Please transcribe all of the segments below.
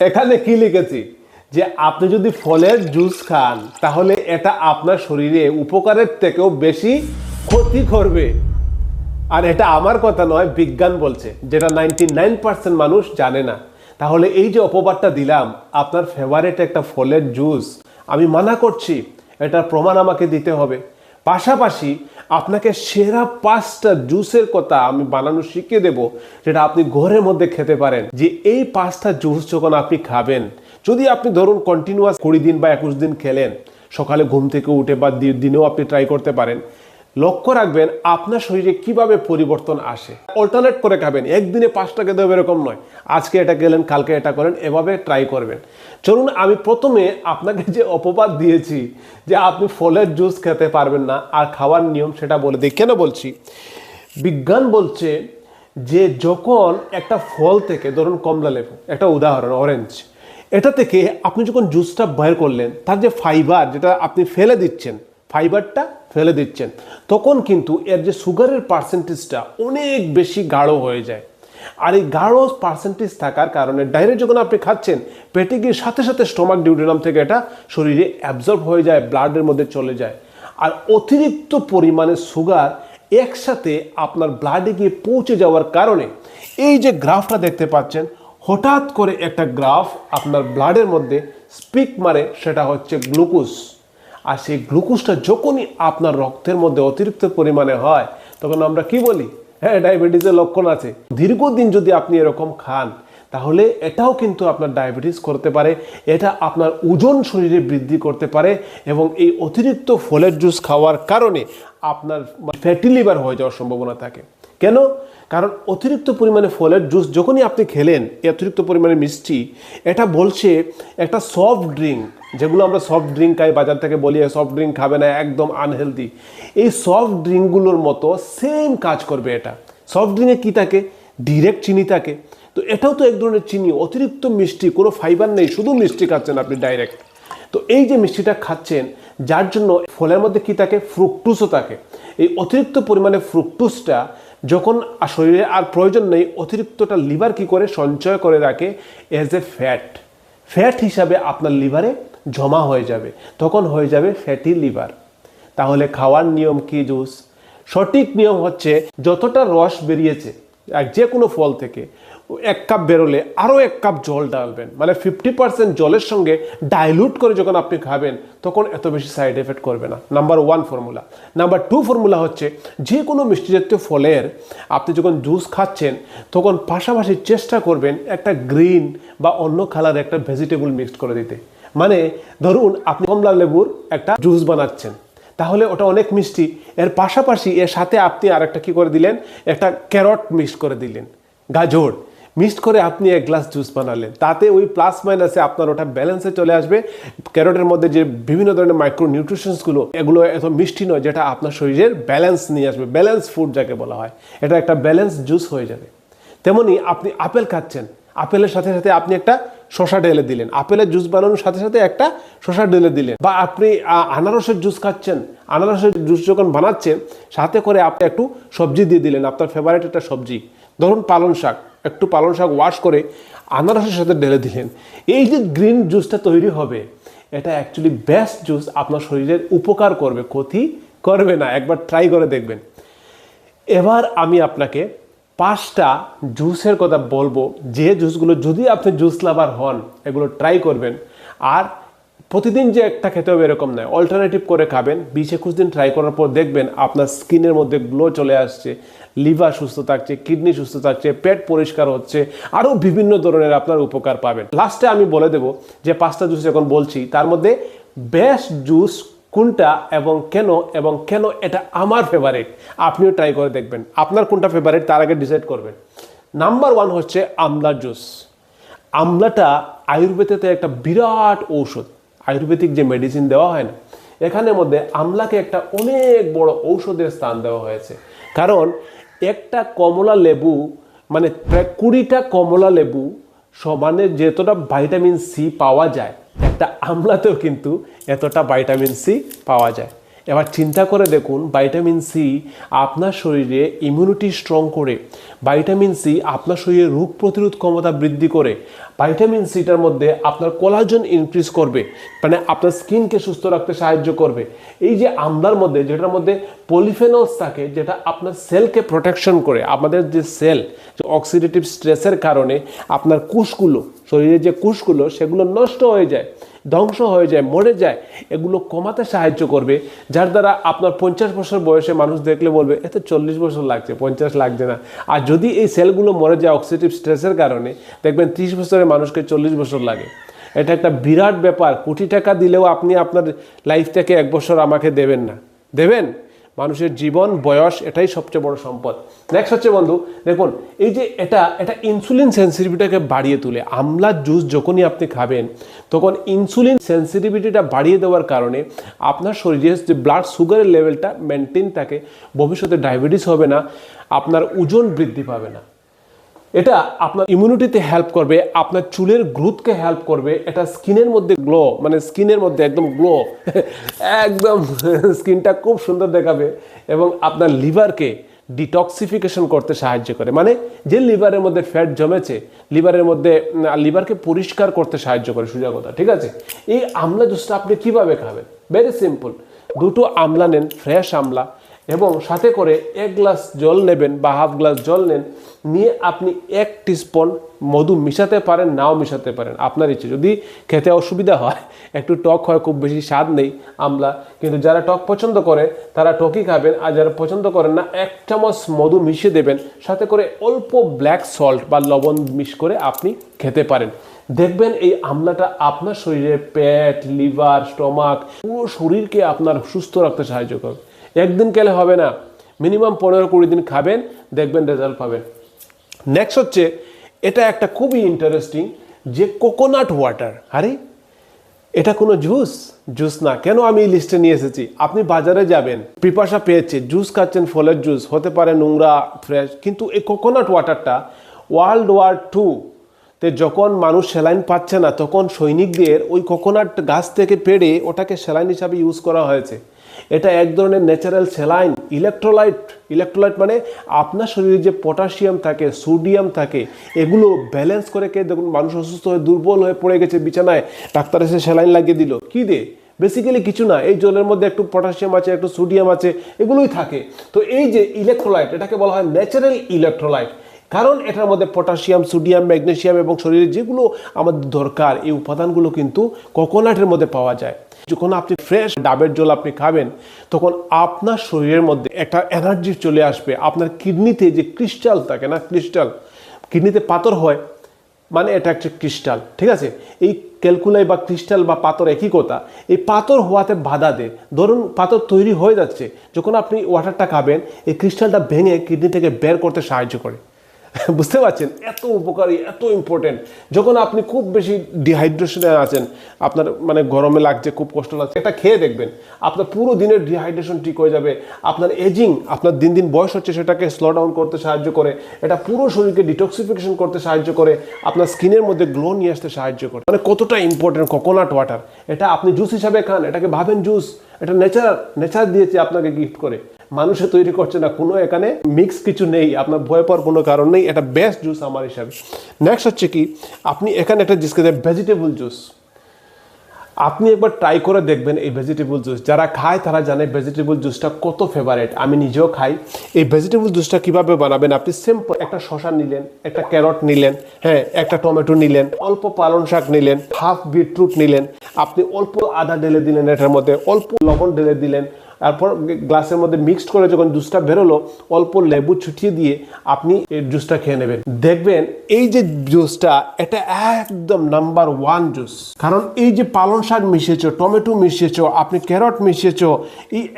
এখানে কি লিখেছি যে আপনি যদি ফলের জুস খান তাহলে এটা আপনার শরীরে উপকারের থেকেও বেশি ক্ষতি করবে। আর এটা আমার কথা নয়, বিজ্ঞান বলছে, যেটা 99% মানুষ জানে না। তাহলে এই যে অপবাদটা দিলাম আপনার ফেভারিট একটা ফলের জুস, আমি মানা করছি, এটার প্রমাণ আমাকে দিতে হবে। পাশাপাশি আপনাকে সেরা 5টা জুসের কথা আমি বানানো শিখিয়ে দেব, যেটা আপনি ঘরের মধ্যে খেতে পারেন। যে এই 5টা জুস যখন আপনি খাবেন, যদি আপনি ধরুন কন্টিনিউয়াস 20 দিন বা 21 দিন খেলেন, সকালে ঘুম থেকে উঠে বা দিনেও আপনি ট্রাই করতে পারেন, লক্ষ্য রাখবেন আপনার শরীরে কিভাবে পরিবর্তন আসে। অল্টারনেট করে খাবেন, একদিনে 5টা খেতে হবে এরকম নয়, আজকে এটা গেলেন কালকে এটা করেন, এভাবে ট্রাই করবেন। চলুন আমি প্রথমে আপনাকে যে অপবাদ দিয়েছি যে আপনি ফলের জুস খেতে পারবেন না আর খাওয়ার নিয়ম, সেটা বলে দিই। কেন বলছি? বিজ্ঞান বলছে যে যখন একটা ফল থেকে, ধরুন কমলা লেবু একটা উদাহরণ, অরেঞ্জ, এটা থেকে আপনি যখন জুসটা বের করলেন, তার যে ফাইবার, যেটা আপনি ফেলে দিচ্ছেন, ফাইবারটা ফেলে দিচ্ছেন, তখন কিন্তু এর যে সুগারের পার্সেন্টেজটা অনেক বেশি গাঢ় হয়ে যায়। আর এই গাঢ় পার্সেন্টেজ থাকার কারণে ডাইরেক্ট যখন আপনি খাচ্ছেন, পেটে গিয়ে সাথে সাথে স্টোমাক ডিউডেনাম থেকে এটা শরীরে অ্যাবজর্ব হয়ে যায়, ব্লাডের মধ্যে চলে যায়। আর অতিরিক্ত পরিমাণে সুগার একসাথে আপনার ব্লাডে গিয়ে পৌঁছে যাওয়ার কারণে এই যে গ্রাফটা দেখতে পাচ্ছেন, হঠাৎ করে একটা গ্রাফ আপনার ব্লাডের মধ্যে স্পিক মারে, সেটা হচ্ছে গ্লুকোজ। আর সেই গ্লুকোজটা যখনই আপনার রক্তের মধ্যে অতিরিক্ত পরিমাণে হয়, তখন আমরা কি বলি? হ্যাঁ, ডায়াবেটিসের লক্ষণ আছে। দীর্ঘদিন যদি আপনি এরকম খান, তাহলে এটাও কিন্তু আপনার ডায়াবেটিস করতে পারে, এটা আপনার ওজন শরীরে বৃদ্ধি করতে পারে, এবং এই অতিরিক্ত ফলের জুস খাওয়ার কারণে আপনার ফ্যাটি লিভার হয়ে যাওয়ার সম্ভাবনা থাকে। কেন? কারণ অতিরিক্ত পরিমাণে ফলের জুস যখনই আপনি খেলেন, অতিরিক্ত পরিমাণে মিষ্টি, এটা বলছে একটা সফট ড্রিঙ্ক, যেগুলো আমরা সফট ড্রিঙ্ক খাই বাজার থেকে, বলি সফট ড্রিঙ্ক খাবে না, একদম আনহেলদি, এই সফট ড্রিঙ্কগুলোর মতো সেম কাজ করবে এটা। সফট ড্রিঙ্কে কী থাকে? ডিরেক্ট চিনি থাকে। তো এটাও তো এক ধরনের চিনি, অতিরিক্ত মিষ্টি, কোনো ফাইবার নেই, শুধু মিষ্টি খাচ্ছেন আপনি ডাইরেক্ট। তো এই যে মিষ্টিটা খাচ্ছেন, যার জন্য ফলের মধ্যে কি থাকে? ফ্রুকটোজও থাকে। এই অতিরিক্ত পরিমাণে ফ্রুকটোজটা যখন শরীরে আর প্রয়োজন নেই, অতিরিক্তটা লিভার কি করে? সঞ্চয় করে রাখে এজ এ ফ্যাট হিসাবে আপনার লিভারে জমা হয়ে যাবে, তখন হয়ে যাবে ফ্যাটি লিভার। তাহলে খাওয়ার নিয়ম কি জুস? সঠিক নিয়ম হচ্ছে, যতটা রস বেরিয়েছে যে কোনো ফল থেকে, 1 কাপ বেরোলে আরও 1 কাপ জল ডালবেন, মানে 50% জলের সঙ্গে ডাইলুট করে যখন আপনি খাবেন, তখন এত বেশি সাইড এফেক্ট করবে না। Number 1 formula. নাম্বার 2 ফর্মুলা হচ্ছে, যে কোনো মিষ্টি জাতীয় ফলের আপনি যখন জুস খাচ্ছেন, তখন পাশাপাশি চেষ্টা করবেন একটা গ্রিন বা অন্য কালার একটা ভেজিটেবল মিক্সড করে দিতে। মানে ধরুন আপনি কমলা লেবুর একটা জুস বানাচ্ছেন, তাহলে ওটা অনেক মিষ্টি, এর পাশাপাশি এর সাথে আপনি আর একটা কী করে দিলেন? একটা ক্যারট মিক্স করে দিলেন, গাজর মিক্সড করে আপনি 1 গ্লাস জুস বানালেন। তাতে ওই প্লাস মাইনাসে আপনার ওটা ব্যালেন্সে চলে আসবে। ক্যারটের মধ্যে যে বিভিন্ন ধরনের মাইক্রো নিউট্রিশনসগুলো, এগুলো এত মিষ্টি নয়, যেটা আপনার শরীরের ব্যালেন্স নিয়ে আসবে, ব্যালেন্স ফুড যাকে বলা হয়, এটা একটা ব্যালেন্স জুস হয়ে যাবে। তেমনি আপনি আপেল খাচ্ছেন, আপেলের সাথে সাথে আপনি একটা শসা ঢেলে দিলেন, আপেলের জুস বানানোর সাথে সাথে একটা শসা ঢেলে দিলেন। বা আপনি আনারসের জুস খাচ্ছেন, আনারসের জুস যখন বানাচ্ছেন, সাথে করে আপনি একটু সবজি দিয়ে দিলেন, আপনার ফেভারিট একটা সবজি, ধরুন পালং শাক, একটু পালং শাক ওয়াশ করে আনারসের সাথে ঢেলে দিলেন। এই যে গ্রিন জুসটা তৈরি হবে, এটা অ্যাকচুয়ালি বেস্ট জুস, আপনার শরীরের উপকার করবে, ক্ষতি করবে না। একবার ট্রাই করে দেখবেন। এবার আমি আপনাকে 5টা জুসের কথা বলবো, যে জুসগুলো যদি আপনি জুস লাভার হন, এগুলো ট্রাই করবেন। আর প্রতিদিন যে একটা খেতে হবে এরকম নয়, অল্টারনেটিভ করে খাবেন। 20-21 দিন ট্রাই করার পর দেখবেন আপনার স্কিনের মধ্যে গ্লো চলে আসছে, লিভার সুস্থ থাকছে, কিডনি সুস্থ থাকছে, পেট পরিষ্কার হচ্ছে, আরও বিভিন্ন ধরনের আপনার উপকার পাবেন। লাস্টে আমি বলে দেব যে 5টা জুস যখন বলছি, তার মধ্যে বেস্ট জুস কোনটা এবং কেন এটা আমার ফেভারিট, আপনিও ট্রাই করে দেখবেন। আপনার কোনটা ফেভারিট তার আগে ডিসাইড করবেন। নাম্বার 1 হচ্ছে আমলা জুস। আমলাটা আয়ুর্বেদেতে একটা বিরাট ঔষধ, আয়ুর্বেদিক যে মেডিসিন দেওয়া হয় না, এখানের মধ্যে আমলাকে একটা অনেক বড় ঔষধের স্থান দেওয়া হয়েছে। কারণ একটা কমলা লেবু, মানে প্রায় 20টা কমলা লেবু সমানে যতটা ভিটামিন সি পাওয়া যায়, একটা আমলাতেও কিন্তু এতটা ভিটামিন সি পাওয়া যায়। এবার চিন্তা করে দেখুন, ভিটামিন সি আপনার শরীরে ইমিউনিটি স্ট্রং করে, ভিটামিন সি আপনার শরীরে রোগ প্রতিরোধ ক্ষমতা বৃদ্ধি করে, ভাইটামিন সিটার মধ্যে আপনার কোলাজেন ইনক্রিজ করবে, মানে আপনার স্কিনকে সুস্থ রাখতে সাহায্য করবে। এই যে আমলার মধ্যে, যেটার মধ্যে পলিফেনলস থাকে, যেটা আপনার সেলকে প্রোটেকশন করে, আমাদের যে সেল যে অক্সিডেটিভ স্ট্রেসের কারণে আপনার কোষগুলো, শরীরের যে কোষগুলো সেগুলো নষ্ট হয়ে যায়, ধ্বংস হয়ে যায়, মরে যায়, এগুলো কমাতে সাহায্য করবে। যার দ্বারা আপনার 50 বছর বয়সে মানুষ দেখলে বলবে এতে 40 বছর লাগছে, 50 লাগছে না। আর যদি এই সেলগুলো মরে যায় অক্সিডেটিভ স্ট্রেসের কারণে, দেখবেন 30 বছরের মানুষকে 40 বছর লাগে। এটা একটা বিরাট ব্যাপার। কোটি টাকা দিলেও আপনি আপনার লাইফ থেকে 1 বছর আমাকে দেবেন না, দেবেন? মানুষের জীবন, বয়স, এটাই সবচেয়ে বড় সম্পদ। নেক্সট হচ্ছে বন্ধু, দেখুন এই যে এটা ইনসুলিন সেন্সিটিভিটিটাকে বাড়িয়ে তোলে। আমলার জুস যখনই আপনি খাবেন তখন ইনসুলিন সেন্সিটিভিটিটা বাড়িয়ে দেওয়ার কারণে আপনার শরীরে যে ব্লাড সুগারের লেভেলটা মেনটেন থাকে, ভবিষ্যতে ডায়াবেটিস হবে না, আপনার ওজন বৃদ্ধি পাবে না। এটা আপনার ইমিউনিটিতে হেল্প করবে, আপনার চুলের গ্রোথকে হেল্প করবে, এটা স্কিনের মধ্যে গ্লো, মানে স্কিনের মধ্যে একদম গ্লো, একদম স্কিনটা খুব সুন্দর দেখাবে, এবং আপনার লিভারকে ডিটক্সিফিকেশন করতে সাহায্য করে। মানে যে লিভারের মধ্যে ফ্যাট জমেছে, লিভারকে পরিষ্কার করতে সাহায্য করে, সোজা কথা, ঠিক আছে? এই আমলা জুসটা আপনি কিভাবে খাবেন? Very simple. 2টো আমলা নেন, ফ্রেশ আমলা, এবং সাথে করে 1 গ্লাস জল নেবেন বা হাফ গ্লাস জল নেন, নিয়ে আপনি 1 টিস্পুন মধু মিশাতে পারেন, নাও মিশাতে পারেন, আপনার ইচ্ছে। যদি খেতে অসুবিধা হয়, একটু টক হয়, খুব বেশি স্বাদ নেই আমলা, কিন্তু যারা টক পছন্দ করে তারা টকই খাবেন, আর যারা পছন্দ করেন না 1 চামচ মধু মিশিয়ে দেবেন, সাথে করে অল্প ব্ল্যাক সল্ট বা লবণ মিশ করে আপনি খেতে পারেন। দেখবেন এই আমলাটা আপনার শরীরে পেট, লিভার, স্টমাক, পুরো শরীরকে আপনার সুস্থ রাখতে সাহায্য করবে। একদিন খেলে হবে না, মিনিমাম 15-20 দিন খাবেন, দেখবেন রেজাল্ট পাবেন। নেক্সট হচ্ছে, এটা একটা খুবই ইন্টারেস্টিং, যে কোকোনাট ওয়াটার। আরে এটা কোনো জুস না, কেন আমি এই লিস্টে নিয়ে এসেছি? আপনি বাজারে যাবেন, পিপাসা পেয়েছে, জুস খাচ্ছেন, ফলের জুস হতে পারে নোংরা, ফ্রেশ, কিন্তু এই কোকোনাট ওয়াটারটা World War II তে যখন মানুষ স্যালাইন পাচ্ছে না, তখন সৈনিকদের ওই কোকোনাট গাছ থেকে পেড়ে ওটাকে স্যালাইন হিসাবে ইউজ করা হয়েছে। এটা এক ধরনের ন্যাচারাল স্যালাইন। ইলেকট্রোলাইট মানে আপনার শরীরে যে পটাশিয়াম থাকে, সোডিয়াম থাকে, এগুলো ব্যালেন্স করে দেখুন মানুষ অসুস্থ হয়ে দুর্বল হয়ে পড়ে গেছে বিছানায়, ডাক্তার এসে স্যালাইন লাগিয়ে দিল, কি দে? বেসিক্যালি কিছু না, এই জলের মধ্যে একটু পটাশিয়াম আছে, একটু সোডিয়াম আছে, এগুলোই থাকে। তো এই যে ইলেকট্রোলাইট, এটাকে বলা হয় ন্যাচারাল ইলেকট্রোলাইট, কারণ এটার মধ্যে পটাশিয়াম, সোডিয়াম, ম্যাগনেসিয়াম এবং শরীরে যেগুলো আমাদের দরকার, এই উপাদানগুলো কিন্তু কোকোনাটের মধ্যে পাওয়া যায়। যখন আপনি ফ্রেশ ডাবের জল আপনি খাবেন, তখন আপনার শরীরের মধ্যে একটা এনার্জি চলে আসবে। আপনার কিডনিতে যে ক্রিস্টাল থাকে না, কিডনিতে পাথর হয়, মানে এটা একটা ক্রিস্টাল, ঠিক আছে? এই ক্যালকুলাই বা ক্রিস্টাল বা পাথর একই কথা। এই পাথর হওয়াতে বাধা দেয়। ধরুন পাথর তৈরি হয়ে যাচ্ছে, যখন আপনি ওয়াটারটা খাবেন, এই ক্রিস্টালটা ভেঙে কিডনি থেকে বের করতে সাহায্য করে। বুঝতে পারছেন? এত উপকারী, এত ইম্পর্টেন্ট। যখন আপনি খুব বেশি ডিহাইড্রেশনে আছেন, আপনার মানে গরমে লাগছে, খুব কষ্ট লাগছে, এটা খেয়ে দেখবেন, আপনার পুরো দিনের ডিহাইড্রেশন ঠিক হয়ে যাবে। আপনার এজিং, আপনার দিন দিন বয়স হচ্ছে, সেটাকে স্লো ডাউন করতে সাহায্য করে। এটা পুরো শরীরকে ডিটক্সিফিকেশন করতে সাহায্য করে, আপনার স্কিনের মধ্যে গ্লো নিয়ে আসতে সাহায্য করে। মানে কতটা ইম্পর্টেন্ট কোকোনাট ওয়াটার। এটা আপনি জুস হিসাবে খান, এটাকে ভাবেন জুস, এটা নেচার দিয়েছে আপনাকে গিফট করে, মানুষে তৈরি করছে না, কোনো এখানে মিক্স কিছু নেই, আপনার ভয় পাওয়ার কোনো কারণ নেই। এটা বেস্ট জুস আমার হিসাবে। নেক্সট হচ্ছে কি, আপনি এখানে একটা জিনিস খেতে, ভেজিটেবল জুস। আপনি একবার ট্রাই করে দেখবেন এই ভেজিটেবল জুস। যারা খায় তারা জানে ভেজিটেবল জুসটা কত ফেভারিট, আমি নিজেও খাই। এই ভেজিটেবল জুসটা কিভাবে বানাবেন? আপনি সিম্পল একটা শসা নিলেন, একটা ক্যারট নিলেন, হ্যাঁ, একটা টমেটো নিলেন, অল্প পালং শাক নিলেন, হাফ বিটরুট নিলেন, আপনি অল্প আদা ঢেলে দিলেন, এটার মধ্যে অল্প লবণ ঢেলে দিলেন, তারপর গ্লাসের মধ্যে মিক্সড করে যখন জুসটা বেরোলো, অল্প লেবু ছুটিয়ে দিয়ে আপনি এই জুসটা খেয়ে নেবেন। দেখবেন এই যে জুসটা, এটা একদম নাম্বার 1 জুস। কারণ এই যে পালং শাক মিশিয়েছো, টমেটো মিশিয়েছো, আপনি ক্যারট মিশিয়েছো,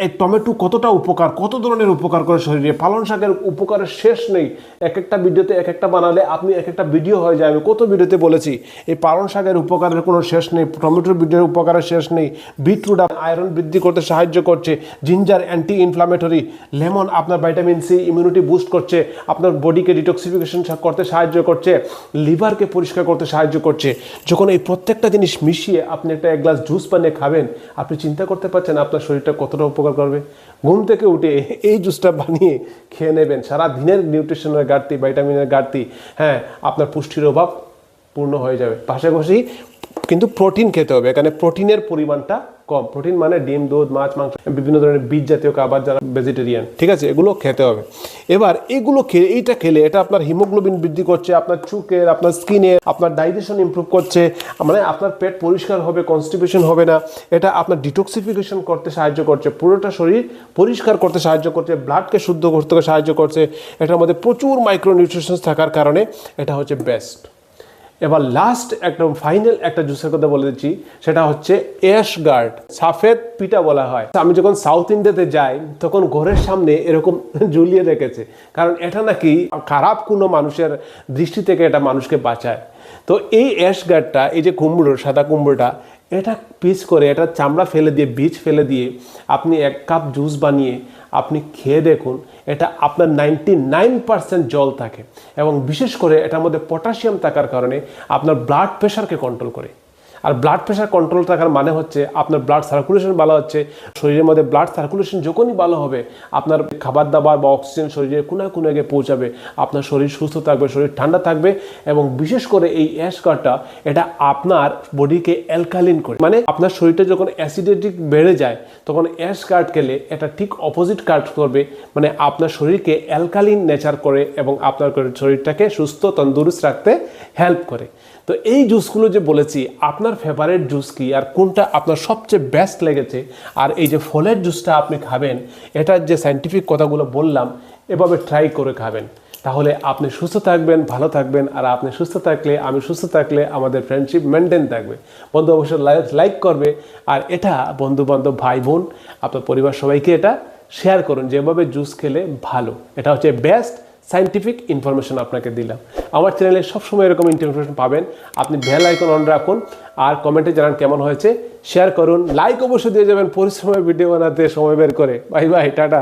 এই টমেটো কতটা উপকার, কত ধরনের উপকার করে শরীরে। পালং শাকের উপকারের শেষ নেই। এক একটা ভিডিওতে এক একটা বানালে আপনি এক একটা ভিডিও হয়ে যায়। আমি কত ভিডিওতে বলেছি এই পালং শাকের উপকারের কোনো শেষ নেই, টমেটোর ভিডিওর উপকারের শেষ নেই। বিটরুট আয়রন বৃদ্ধি করতে সাহায্য করছে, জিঞ্জার অ্যান্টি ইনফ্লামেটরি, লেমন আপনার ভিটামিন সি, ইমিউনিটি বুস্ট করছে, আপনার বডিকে ডিটক্সিফিকেশন করতে সাহায্য করছে, লিভারকে পরিষ্কার করতে সাহায্য করছে। যখন এই প্রত্যেকটা জিনিস মিশিয়ে আপনি একটা 1 গ্লাস জুস বানিয়ে খাবেন, আপনি চিন্তা করতে পারছেন আপনার শরীরটা কতটা উপকার করবে। ঘুম থেকে উঠে এই জুসটা বানিয়ে খেয়ে নেবেন, সারা দিনের নিউট্রিশনের ঘাটতি, ভিটামিনের ঘাটতি, হ্যাঁ, আপনার পুষ্টির অভাব পূর্ণ হয়ে যাবে। পাশাপাশি কিন্তু প্রোটিন খেতে হবে, এখানে প্রোটিনের পরিমাণটা কম। প্রোটিন মানে ডিম, দুধ, মাছ, মাংস, বিভিন্ন ধরনের বীজ জাতীয় খাবার, যারা ভেজিটেরিয়ান, ঠিক আছে, এগুলো খেতে হবে। এবার এগুলো খেলে, এইটা খেলে এটা আপনার হিমোগ্লোবিন বৃদ্ধি করছে, আপনার চুকের, আপনার স্কিনের, আপনার ডাইজেশন ইমপ্রুভ করছে, মানে আপনার পেট পরিষ্কার হবে, কনস্টিপেশন হবে না। এটা আপনার ডিটক্সিফিকেশন করতে সাহায্য করছে, পুরোটা শরীর পরিষ্কার করতে সাহায্য করছে, ব্লাডকে শুদ্ধ করতে সাহায্য করছে। এটার মধ্যে প্রচুর মাইক্রোনিউট্রিশনস থাকার কারণে এটা হচ্ছে বেস্ট। এবার লাস্ট একদম ফাইনাল একটা জুসের কথা বলে দিচ্ছি, সেটা হচ্ছে অ্যাশ গার্ড, সাফেদ পিঠা বলা হয়। আমি যখন সাউথ ইন্ডিয়াতে যাই তখন ঘরের সামনে এরকম ঝুলিয়ে রেখেছে, কারণ এটা নাকি খারাপ কোনো মানুষের দৃষ্টি থেকে এটা মানুষকে বাঁচায়। তো এই অ্যাশ গার্ডটা, এই যে কুমড়ো, সাদা কুমড়োটা, এটা পিস করে, এটা চামড়া ফেলে দিয়ে, বীজ ফেলে দিয়ে আপনি 1 কাপ জুস বানিয়ে আপনি খেয়ে দেখুন। এটা আপনার 99% জল থাকে, এবং বিশেষ করে এটার মধ্যে পটাশিয়াম থাকার কারণে আপনার ব্লাড প্রেশারকে কন্ট্রোল করে। আর ব্লাড প্রেশার কন্ট্রোল থাকার মানে হচ্ছে আপনার ব্লাড সার্কুলেশন ভালো হচ্ছে। শরীরের মধ্যে ব্লাড সার্কুলেশন যখনই ভালো হবে, আপনার খাবার দাবার বা অক্সিজেন শরীরের কোনায় কোনায় গিয়ে পৌঁছাবে, আপনার শরীর সুস্থ থাকবে, শরীর ঠান্ডা থাকবে। এবং বিশেষ করে এই অ্যাশ গার্ডটা, এটা আপনার বডিকে অ্যালকালিন করে, মানে আপনার শরীরটা যখন অ্যাসিডিটি বেড়ে যায় তখন অ্যাশ গার্ড খেলে এটা ঠিক অপোজিট কাজ করবে, মানে আপনার শরীরকে অ্যালকালিন নেচার করে এবং আপনার শরীরটাকে সুস্থ তন্দুরুস্ত রাখতে হেল্প করে। তো এই জুসগুলো যে বলেছি, আপনার ফেভারিট জুস কি আর কোনটা আপনার সবচেয়ে বেস্ট লেগেছে, আর এই যে ফলের জুসটা আপনি খাবেন, এটার যে সায়েন্টিফিক কথাগুলো বললাম, এভাবে ট্রাই করে খাবেন, তাহলে আপনি সুস্থ থাকবেন, ভালো থাকবেন। আর আপনি সুস্থ থাকলে, আমি সুস্থ থাকলে আমাদের ফ্রেন্ডশিপ মেনটেন থাকবে। বন্ধু অবশ্যই লাইক করবে, আর এটা বন্ধু বান্ধব, ভাই বোন, আপনার পরিবার সবাইকে এটা শেয়ার করুন, যেভাবে জুস খেলে ভালো। এটা হচ্ছে বেস্ট সায়েন্টিফিক ইনফরমেশন আপনাকে দিলাম। আমার চ্যানেলে সবসময় এরকম ইনফরমেশন পাবেন। আপনি বেল আইকন অন রাখুন, আর কমেন্টে জানান কেমন হয়েছে, শেয়ার করুন, লাইক অবশ্যই দিয়ে যাবেন পরিশ্রমের ভিডিও বানাতে সময় বের করে। Bye bye, tata.